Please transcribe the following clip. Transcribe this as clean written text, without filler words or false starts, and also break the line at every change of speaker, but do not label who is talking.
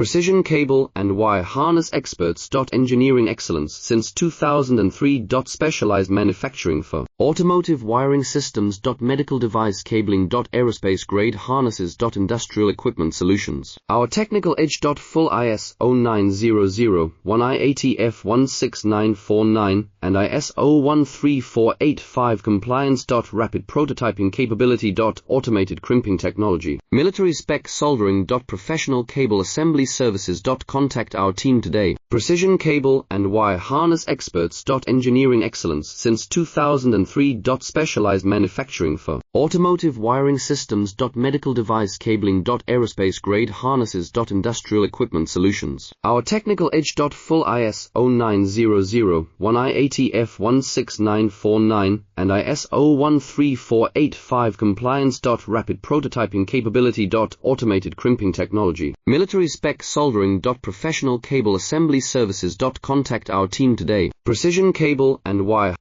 Precision cable and wire harness experts. Engineering excellence since 2003. Specialized manufacturing for automotive wiring systems. Medical device cabling. Aerospace grade harnesses. Industrial equipment solutions. Our technical edge. Full ISO 9001 IATF 16949 and ISO 13485 compliance. Rapid prototyping capability. Automated crimping technology. Military spec soldering. Professional cable assembly services. Contact our team today. Precision cable and wire harness experts. Engineering excellence since 2003. Specialized manufacturing for automotive wiring systems. Medical device cabling. Aerospace grade harnesses. Industrial equipment solutions. Our technical edge. Full ISO 9001 IATF 16949 and ISO 13485 compliance. Rapid prototyping capability. Automated crimping technology. Military spec soldering. Professional cable assembly services. Contact our team today. Precision cable and wire